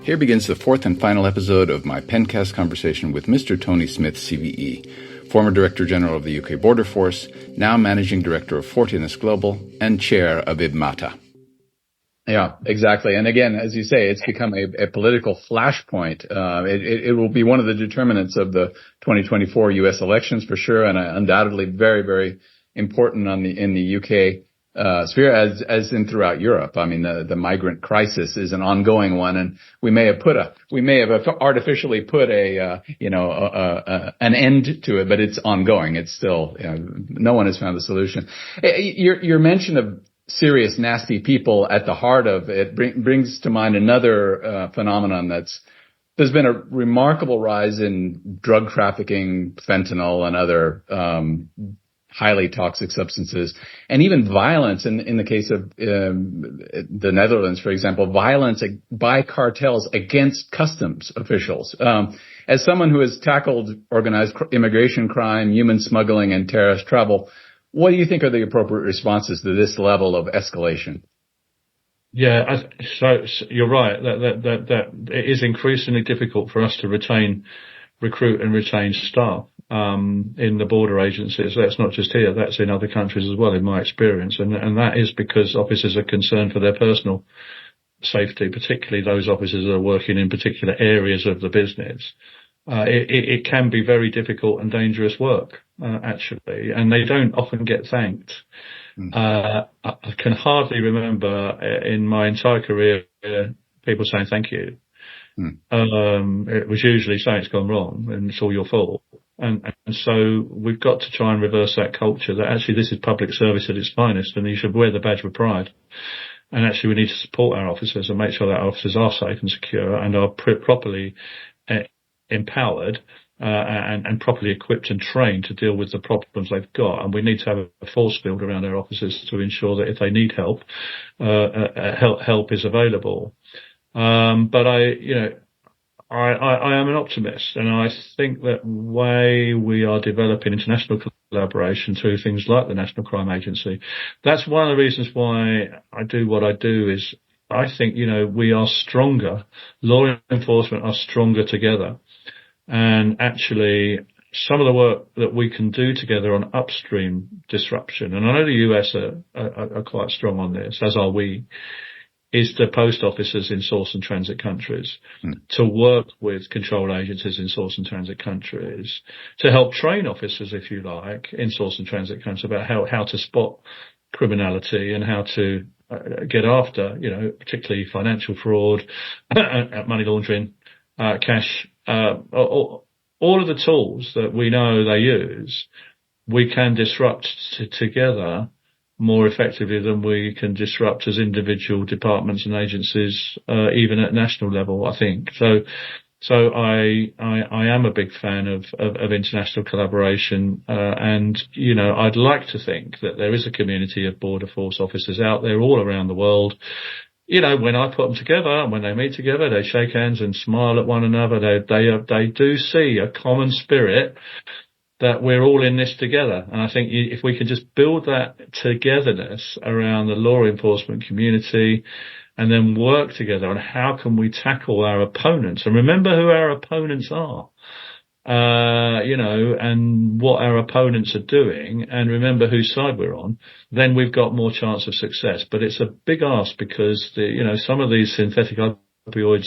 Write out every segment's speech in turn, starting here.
Here begins the fourth and final episode of my Pencast conversation with Mr. Tony Smith, CBE, former Director General of the UK Border Force, now Managing Director of Fortinus Global, and Chair of IBMATA. Yeah, exactly. And again, as you say, it's become a political flashpoint. It will be one of the determinants of the 2024 U.S. elections for sure, and undoubtedly very, very important in the UK sphere, as in throughout Europe. I mean, the migrant crisis is an ongoing one, and we may have artificially put an end to it, but it's ongoing. It's still, no one has found a solution. Your mention of serious, nasty people at the heart of it brings to mind another phenomenon there's been a remarkable rise in drug trafficking, fentanyl, and other highly toxic substances, and even violence in the case of the Netherlands, for example, violence by cartels against customs officials. As someone who has tackled organized immigration crime, human smuggling, and terrorist travel, what do you think are the appropriate responses to this level of escalation? Yeah, so you're right that it is increasingly difficult for us to recruit and retain staff in the border agencies. That's not just here, that's in other countries as well, in my experience. And that is because officers are concerned for their personal safety, particularly those officers that are working in particular areas of the business. It can be very difficult and dangerous work, actually, and they don't often get thanked. I can hardly remember in my entire career people saying thank you. It was usually saying it's gone wrong and it's all your fault. And so we've got to try and reverse that culture that actually this is public service at its finest and you should wear the badge with pride. And actually we need to support our officers and make sure that our officers are safe and secure and are properly empowered and properly equipped and trained to deal with the problems they've got. And we need to have a force field around our officers to ensure that if they need help, help is available. But I am an optimist, and I think that way we are developing international collaboration through things like the National Crime Agency. That's one of the reasons why I do what I do is I think, we are stronger. Law enforcement are stronger together. And actually, some of the work that we can do together on upstream disruption, and I know the US are quite strong on this, as are we, is the post officers in source and transit countries to work with control agencies in source and transit countries to help train officers, if you like, in source and transit countries about how to spot criminality and how to get after, particularly financial fraud, money laundering, cash, all of the tools that we know they use, we can disrupt together more effectively than we can disrupt as individual departments and agencies, even at national level, I think. So I am a big fan of international collaboration, and, I'd like to think that there is a community of border force officers out there all around the world. When I put them together, when they meet together, they shake hands and smile at one another. They do see a common spirit that we're all in this together. And I think if we can just build that togetherness around the law enforcement community and then work together on how can we tackle our opponents and remember who our opponents are, and what our opponents are doing and remember whose side we're on, then we've got more chance of success. But it's a big ask because some of these synthetic opioids,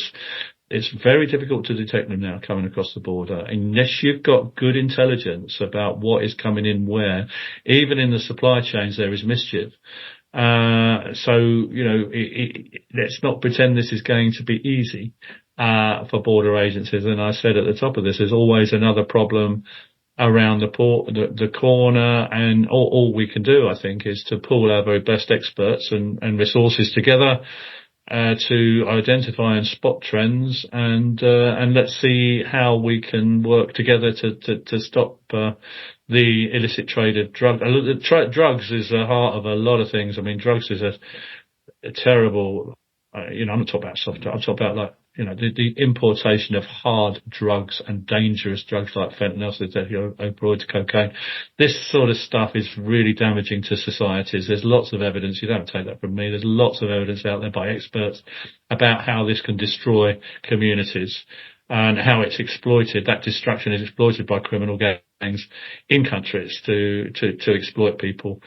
it's very difficult to detect them now coming across the border unless you've got good intelligence about what is coming in where. Even in the supply chains, there is mischief. Let's not pretend this is going to be easy for border agencies. And I said at the top of this, there's always another problem around the corner, and all we can do, I think, is to pool our very best experts and resources together to identify and spot trends, and let's see how we can work together to stop the illicit trade of drugs. Drugs is the heart of a lot of things. I mean, drugs is a terrible. I'm not talking about soft drugs. I'm talking about like the importation of hard drugs and dangerous drugs like fentanyl, opioids, cocaine. This sort of stuff is really damaging to societies. There's lots of evidence. You don't take that from me. There's lots of evidence out there by experts about how this can destroy communities and how it's exploited. That destruction is exploited by criminal gangs in countries to exploit people.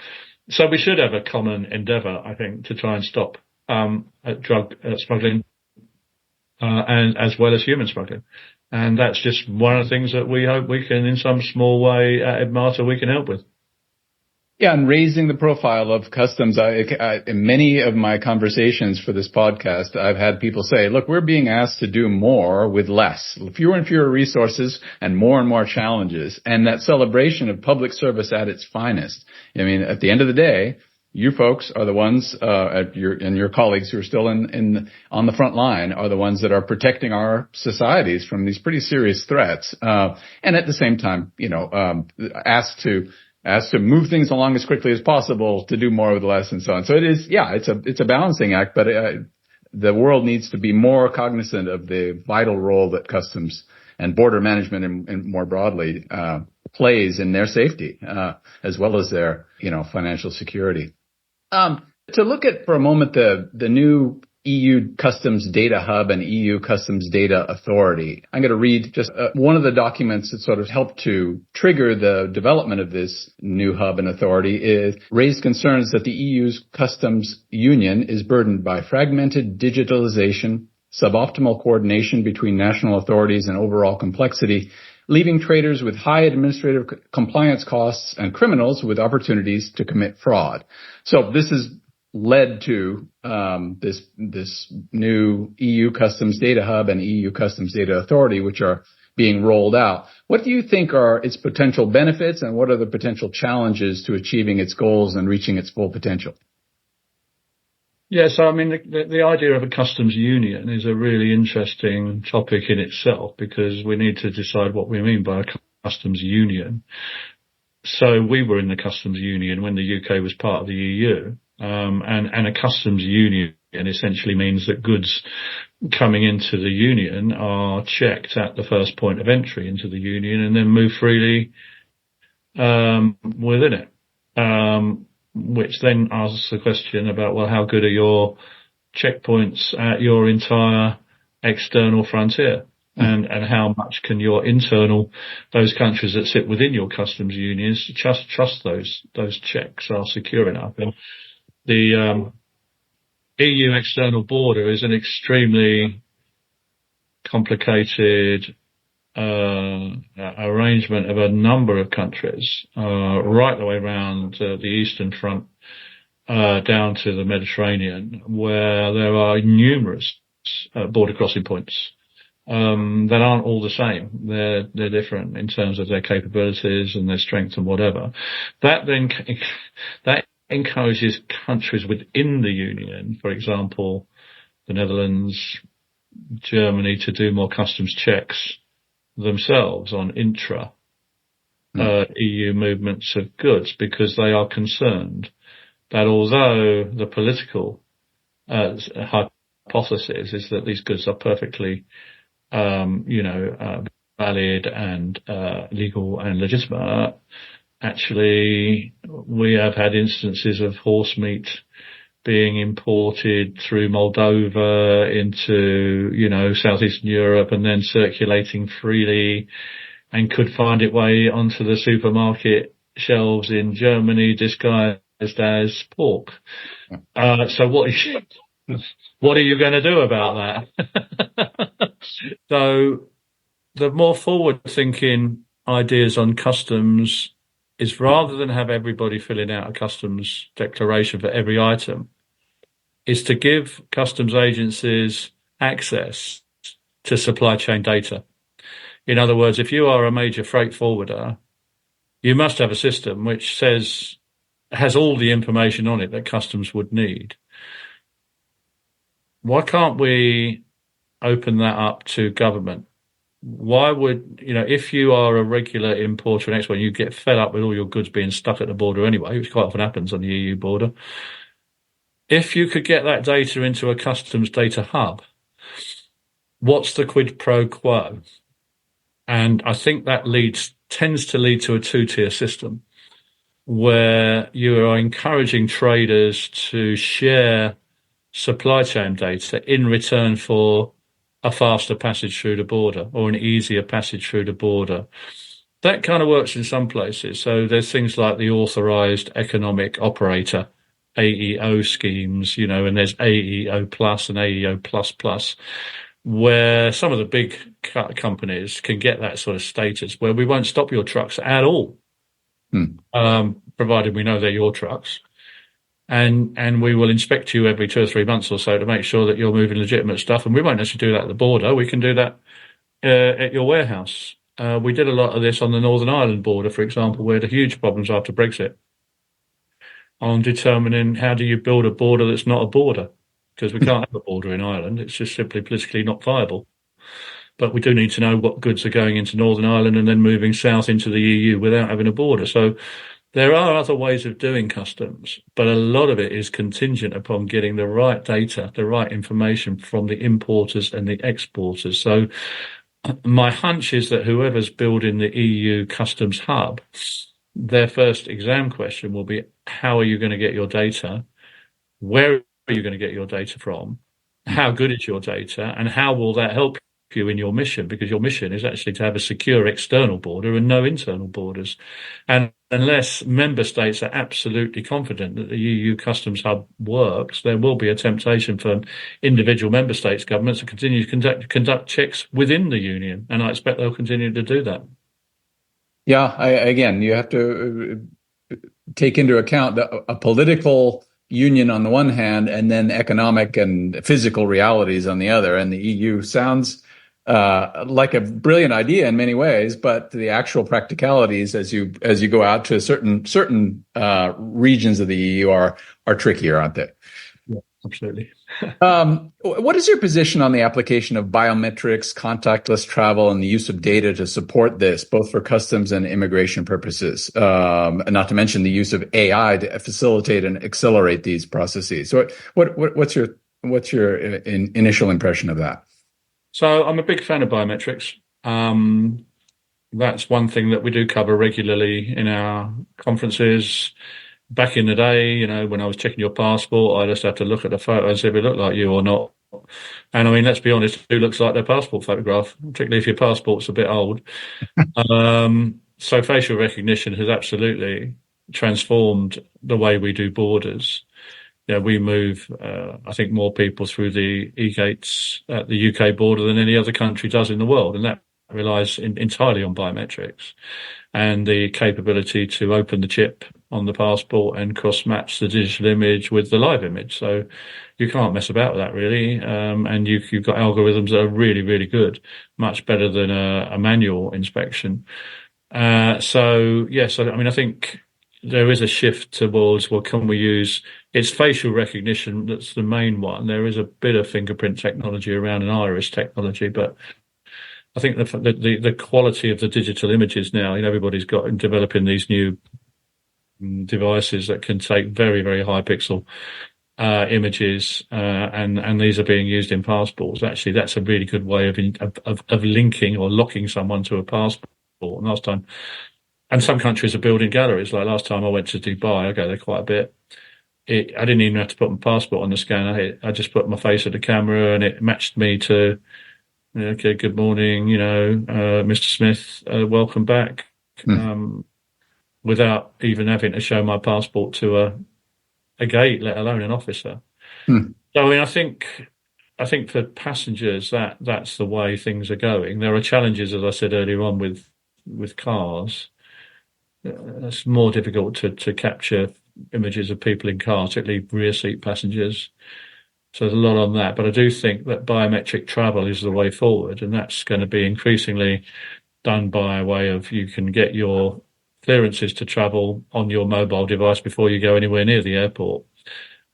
So we should have a common endeavour, I think, to try and stop drug smuggling. And as well as human smuggling. And that's just one of the things that we hope we can, in some small way, at IBMATA, we can help with. Yeah, and raising the profile of customs. In many of my conversations for this podcast, I've had people say, look, we're being asked to do more with less, fewer and fewer resources and more challenges. And that celebration of public service at its finest. I mean, at the end of the day, you folks are the ones, and your colleagues who are still on the front line are the ones that are protecting our societies from these pretty serious threats. And at the same time, asked to move things along as quickly as possible, to do more with less and so on. So it's a balancing act, but the world needs to be more cognizant of the vital role that customs and border management and more broadly, plays in their safety, as well as their, financial security. To look at for a moment the new EU Customs Data Hub and EU Customs Data Authority. I'm going to read just one of the documents that sort of helped to trigger the development of this new hub and authority. Is raised concerns that the EU's customs union is burdened by fragmented digitalization, suboptimal coordination between national authorities, and overall complexity, leaving traders with high administrative compliance costs and criminals with opportunities to commit fraud. So this has led to this new EU Customs Data Hub and EU Customs Data Authority, which are being rolled out. What do you think are its potential benefits, and what are the potential challenges to achieving its goals and reaching its full potential? Yeah, so I mean, the idea of a customs union is a really interesting topic in itself, because we need to decide what we mean by a customs union. So we were in the customs union when the UK was part of the EU, and a customs union essentially means that goods coming into the union are checked at the first point of entry into the union and then move freely within it. Which then asks the question about, well, how good are your checkpoints at your entire external frontier? And how much can your those countries that sit within your customs unions trust those checks are secure enough? And the EU external border is an extremely complicated arrangement of a number of countries, right the way around the eastern front, down to the Mediterranean, where there are numerous border crossing points that aren't all the same. They're different in terms of their capabilities and their strength and whatever. That encourages countries within the Union, for example, the Netherlands, Germany, to do more customs checks themselves on EU movements of goods, because they are concerned that although the political hypothesis is that these goods are perfectly valid and legal and legitimate, actually we have had instances of horse meat being imported through Moldova into, southeastern Europe and then circulating freely, and could find its way onto the supermarket shelves in Germany disguised as pork. So what are you going to do about that? So the more forward-thinking ideas on customs is, rather than have everybody filling out a customs declaration for every item, is to give customs agencies access to supply chain data. In other words, if you are a major freight forwarder, you must have a system which has all the information on it that customs would need. Why can't we open that up to government? Why would, if you are a regular importer and exporter, you get fed up with all your goods being stuck at the border anyway, which quite often happens on the EU border. If you could get that data into a customs data hub, what's the quid pro quo? And I think that tends to lead to a two-tier system where you are encouraging traders to share supply chain data in return for a faster passage through the border or an easier passage through the border. That kind of works in some places. So there's things like the authorized economic operator, AEO schemes, and there's AEO plus and AEO plus plus, where some of the big companies can get that sort of status where we won't stop your trucks at all, provided we know they're your trucks. And we will inspect you every 2 or 3 months or so to make sure that you're moving legitimate stuff. And we won't necessarily do that at the border. We can do that at your warehouse. We did a lot of this on the Northern Ireland border, for example, where the huge problems after Brexit on determining how do you build a border that's not a border, because we can't have a border in Ireland. It's just simply politically not viable. But we do need to know what goods are going into Northern Ireland and then moving south into the EU without having a border. So there are other ways of doing customs, but a lot of it is contingent upon getting the right data, the right information from the importers and the exporters. So my hunch is that whoever's building the EU customs hub, their first exam question will be, how are you going to get your data? Where are you going to get your data from? How good is your data? And how will that help you in your mission? Because your mission is actually to have a secure external border and no internal borders. And unless member states are absolutely confident that the EU customs hub works, there will be a temptation for individual member states' governments to continue to conduct checks within the union. And I expect they'll continue to do that. Yeah, again, you have to take into account a political union on the one hand, and then economic and physical realities on the other. And the EU sounds like a brilliant idea in many ways, but the actual practicalities as you go out to certain regions of the EU are trickier, aren't they? Yeah, absolutely. What is your position on the application of biometrics, contactless travel, and the use of data to support this, both for customs and immigration purposes? And not to mention the use of AI to facilitate and accelerate these processes. So, what's your initial impression of that? So, I'm a big fan of biometrics. That's one thing that we do cover regularly in our conferences. Back in the day, when I was checking your passport, I just had to look at the photo and see if it looked like you or not. And I mean, let's be honest, who looks like their passport photograph, particularly if your passport's a bit old. So facial recognition has absolutely transformed the way we do borders. We move, I think, more people through the e-gates at the UK border than any other country does in the world. And that relies entirely on biometrics and the capability to open the chip on the passport and cross-match the digital image with the live image. So you can't mess about with that, really. And you've got algorithms that are really, really good, much better than a manual inspection. So, yes, I mean, I think there is a shift towards, well, can we use, it's facial recognition that's the main one. There is a bit of fingerprint technology around and iris technology, but I think the quality of the digital images now, everybody's got developing these new devices that can take very, very high pixel images, and these are being used in passports. Actually, that's a really good way of linking or locking someone to a passport. And last time, and some countries are building galleries. Like last time I went to Dubai, I go there quite a bit. I didn't even have to put my passport on the scanner. I just put my face at the camera, and it matched me to. Okay, good morning, Mr. Smith, welcome back, without even having to show my passport to a gate, let alone an officer. So, I mean, I think for passengers, that's the way things are going. There are challenges, as I said earlier on, with cars. It's more difficult to capture images of people in cars, particularly rear seat passengers. So there's a lot on that. But I do think that biometric travel is the way forward, and that's going to be increasingly done by way of you can get your clearances to travel on your mobile device before you go anywhere near the airport.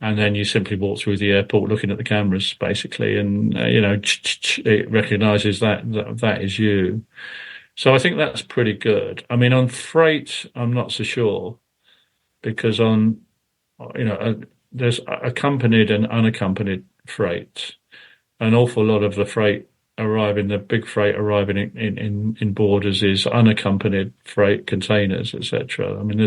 And then you simply walk through the airport looking at the cameras, basically, and, it recognizes that is you. So I think that's pretty good. I mean, on freight, I'm not so sure, because there's accompanied and unaccompanied freight. An awful lot of the freight arriving, the big freight arriving in borders is unaccompanied freight containers, etc. I mean,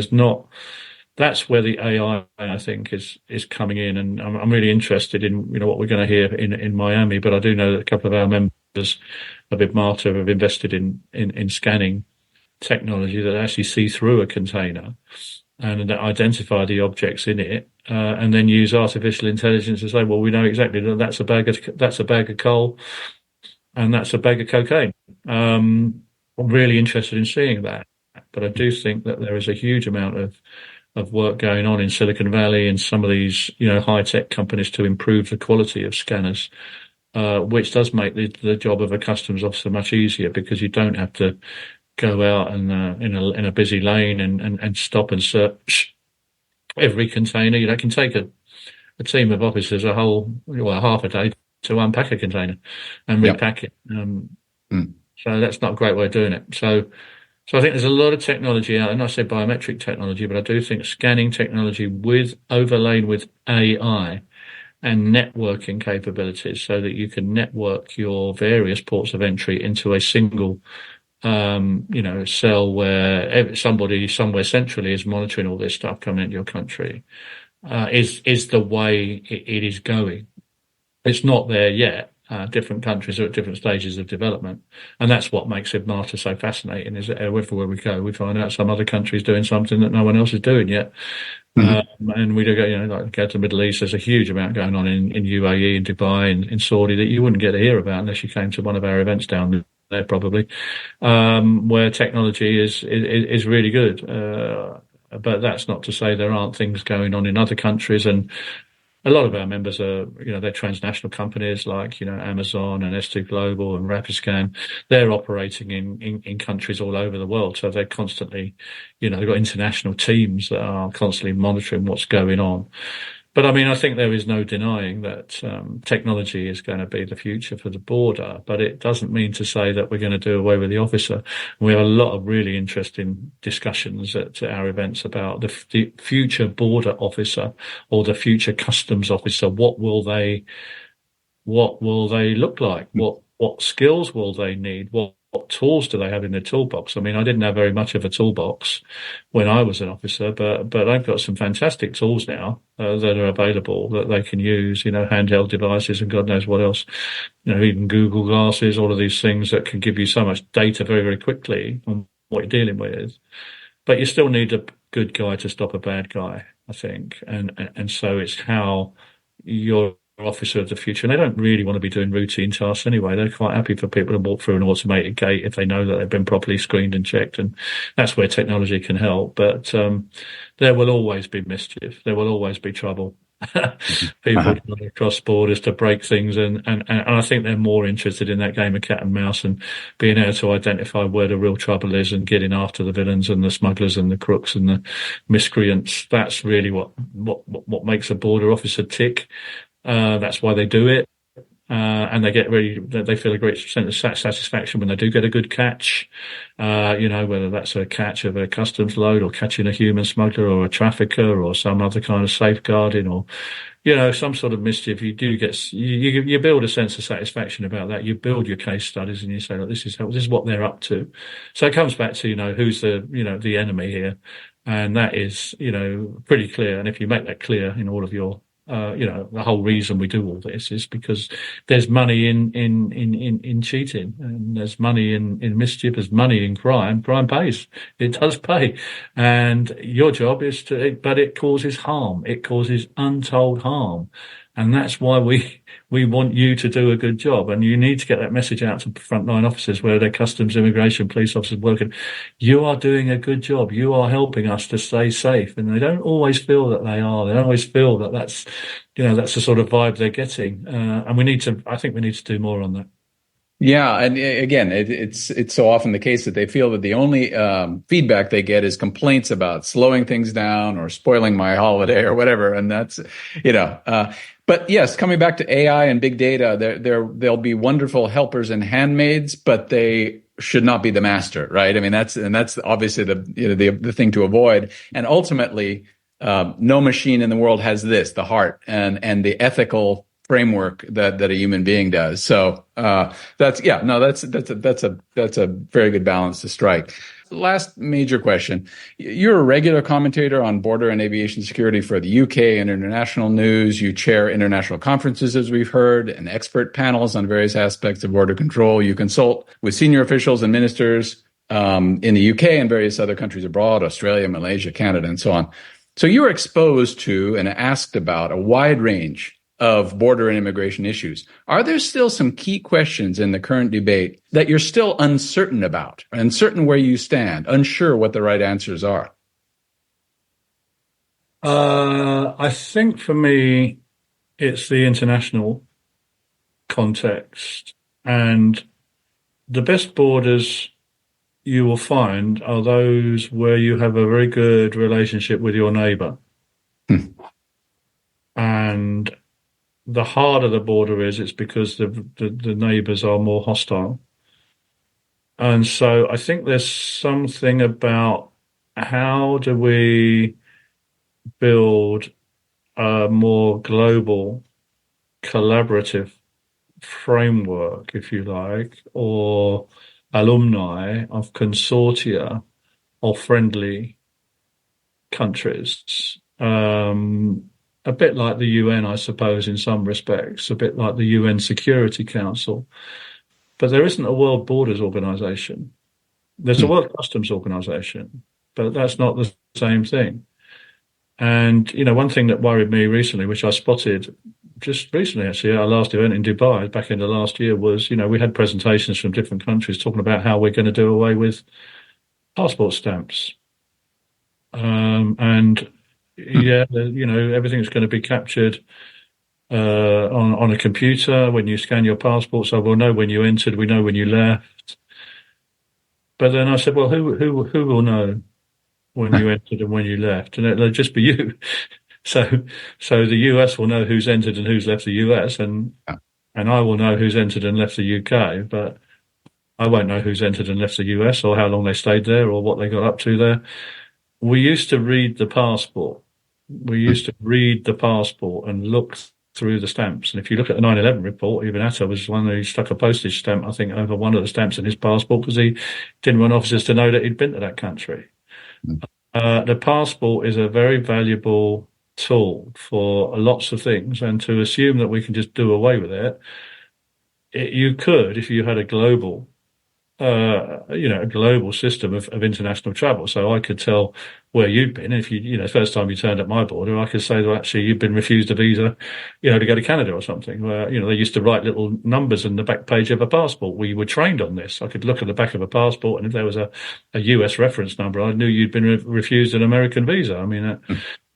that's where the AI, I think, is coming in, and I'm really interested in what we're going to hear in Miami. But I do know that a couple of our members of IBMATA have invested in scanning technology that actually see through a container and identify the objects in it, and then use artificial intelligence to say, well, we know exactly that that's a bag of coal, and that's a bag of cocaine. I'm really interested in seeing that, but I do think that there is a huge amount of work going on in Silicon Valley and some of these, high tech companies to improve the quality of scanners, which does make the job of a customs officer much easier, because you don't have to go out and in a busy lane and stop and search every container. It can take a team of officers half a day to unpack a container and repack it. So that's not a great way of doing it. So I think there's a lot of technology out, and I say biometric technology, but I do think scanning technology overlaid with AI and networking capabilities, so that you can network your various ports of entry into a single cell where somebody somewhere centrally is monitoring all this stuff coming into your country, is the way it is going. It's not there yet. Different countries are at different stages of development, and that's what makes IBMATA so fascinating. Is that everywhere we go, we find out some other country's doing something that no one else is doing yet. And we do go, go to the Middle East. There's a huge amount going on in UAE, in Dubai, in Saudi that you wouldn't get to hear about unless you came to one of our events down there, probably, where technology is really good. But that's not to say there aren't things going on in other countries, and a lot of our members are, they're transnational companies like, Amazon and S2 Global and Rapiscan. They're operating in countries all over the world. So they're constantly, they've got international teams that are constantly monitoring what's going on. But I mean, I think there is no denying that technology is going to be the future for the border, but it doesn't mean to say that we're going to do away with the officer. We have a lot of really interesting discussions at our events about the future border officer or the future customs officer. What will they look like? What skills will they need? What tools do they have in their toolbox? I mean, I didn't have very much of a toolbox when I was an officer, but I've got some fantastic tools now that are available that they can use, handheld devices and God knows what else, even Google glasses, all of these things that can give you so much data very, very quickly on what you're dealing with. But you still need a good guy to stop a bad guy, I think. And so it's how you're officer of the future, and they don't really want to be doing routine tasks anyway. They're quite happy for people to walk through an automated gate if they know that they've been properly screened and checked, and that's where technology can help. But there will always be mischief. There will always be trouble. People trying to cross borders to break things, and I think they're more interested in that game of cat and mouse and being able to identify where the real trouble is and getting after the villains and the smugglers and the crooks and the miscreants. That's really what makes a border officer tick. That's why they do it. And they feel a great sense of satisfaction when they do get a good catch. Whether that's a catch of a customs load or catching a human smuggler or a trafficker or some other kind of safeguarding or, some sort of mischief. You do you build a sense of satisfaction about that. You build your case studies and you say, look, this is what they're up to. So it comes back to, who's the enemy here. And that is, pretty clear. And if you make that clear in all of your the whole reason we do all this is because there's money in cheating, and there's money in mischief, there's money in crime. Crime pays. It does pay. And your job is but it causes harm. It causes untold harm. And that's why we want you to do a good job. And you need to get that message out to frontline officers, where they're customs, immigration, police officers working. You are doing a good job. You are helping us to stay safe. And they don't always feel that they are. They don't always feel that that's the sort of vibe they're getting. And I think we need to do more on that. Yeah, and again, it's so often the case that they feel that the only feedback they get is complaints about slowing things down or spoiling my holiday or whatever, and that's But yes, coming back to AI and big data, there'll be wonderful helpers and handmaids, but they should not be the master, right? I mean, that's obviously the thing to avoid, and ultimately, no machine in the world has the heart and the ethical framework that a human being does. So that's a very good balance to strike. Last major question. You're a regular commentator on border and aviation security for the UK and international news. You chair international conferences, as we've heard, and expert panels on various aspects of border control. You consult with senior officials and ministers in the UK and various other countries abroad, Australia, Malaysia, Canada, and so on. So you were exposed to and asked about a wide range of border and immigration issues. Are there still some key questions in the current debate that you're still uncertain about, uncertain where you stand, unsure what the right answers are? I think for me, it's the international context. And the best borders you will find are those where you have a very good relationship with your neighbour. And the harder the border is, it's because the neighbours are more hostile. And so I think there's something about how do we build a more global, collaborative framework, if you like, or alumni of consortia of friendly countries. A bit like the UN, I suppose, in some respects, a bit like the UN Security Council. But there isn't a World Borders Organization. There's a World Customs Organization, but that's not the same thing. And, one thing that worried me recently, which I spotted just recently, actually, at our last event in Dubai back in the last year was, we had presentations from different countries talking about how we're going to do away with passport stamps. Everything's going to be captured on a computer when you scan your passport, so we'll know when you entered, we know when you left. But then I said, well, who will know when you entered and when you left? And it'll just be you. So the US will know who's entered and who's left the US, and I will know who's entered and left the UK, but I won't know who's entered and left the US or how long they stayed there or what they got up to there. We used to read the passport. And look through the stamps. And if you look at the 9/11 report, IBMATA was one who stuck a postage stamp, I think, over one of the stamps in his passport because he didn't want officers to know that he'd been to that country. The passport is a very valuable tool for lots of things, and to assume that we can just do away with it, you could if you had a global system of international travel. So I could tell where you'd been. If the first time you turned at my border, I could say, well, actually, you've been refused a visa, to go to Canada or something. Where, they used to write little numbers in the back page of a passport. We were trained on this. I could look at the back of a passport, and if there was a US reference number, I knew you'd been refused an American visa. I mean,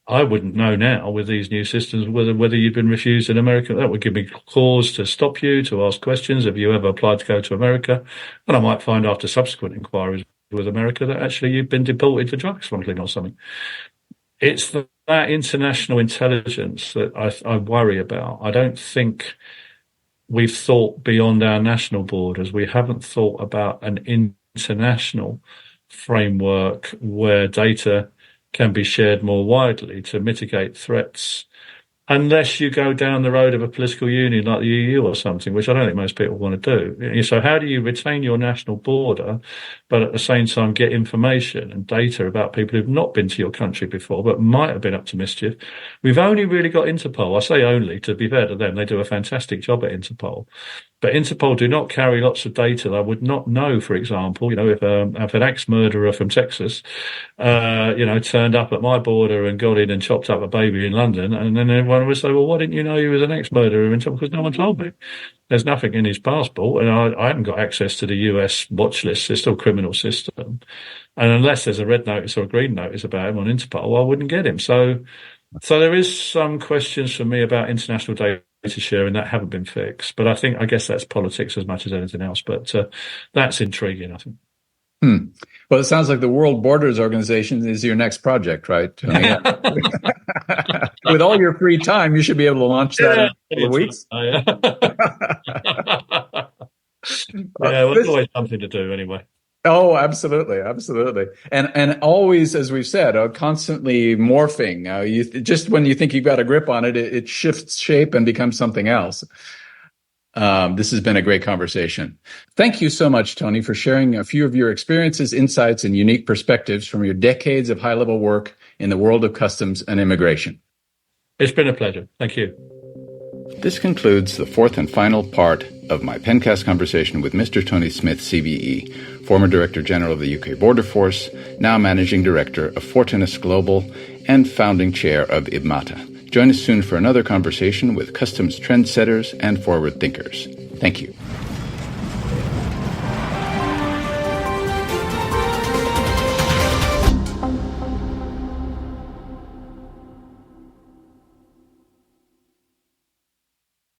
I wouldn't know now with these new systems whether you'd been refused an American. That would give me cause to stop you, to ask questions. Have you ever applied to go to America? And I might find after subsequent inquiries with America that actually you've been deported for drug smuggling or something. It's that international intelligence that I worry about. I don't think we've thought beyond our national borders. We haven't thought about an international framework where data can be shared more widely to mitigate threats, unless you go down the road of a political union like the EU or something, which I don't think most people want to do. So how do you retain your national border, but at the same time get information and data about people who've not been to your country before, but might have been up to mischief? We've only really got Interpol. I say only, to be fair to them. They do a fantastic job at Interpol. But Interpol do not carry lots of data. I would not know, for example, if an axe-murderer from Texas, turned up at my border and got in and chopped up a baby in London, and then everyone would say, well, why didn't you know he was an axe-murderer? Because no one told me. There's nothing in his passport, and I haven't got access to the US watch list. It's still a criminal system. And unless there's a red notice or a green notice about him on Interpol, I wouldn't get him. So there is some questions for me about international data sharing that haven't been fixed. But I guess that's politics as much as anything else. But that's intriguing, I think. Well, it sounds like the World Borders Organization is your next project, right? With all your free time, you should be able to launch that in a couple of weeks. Well, there's always something to do anyway. Oh, absolutely, absolutely, and always, as we've said, constantly morphing. Just when you think you've got a grip on it, it shifts shape and becomes something else. This has been a great conversation. Thank you so much, Tony, for sharing a few of your experiences, insights, and unique perspectives from your decades of high-level work in the world of customs and immigration. It's been a pleasure. Thank you. This concludes the fourth and final part of my Pencast conversation with Mr. Tony Smith, CBE, former Director General of the UK Border Force, now Managing Director of Fortinus Global, and founding chair of IBMATA. Join us soon for another conversation with customs trendsetters and forward thinkers. Thank you.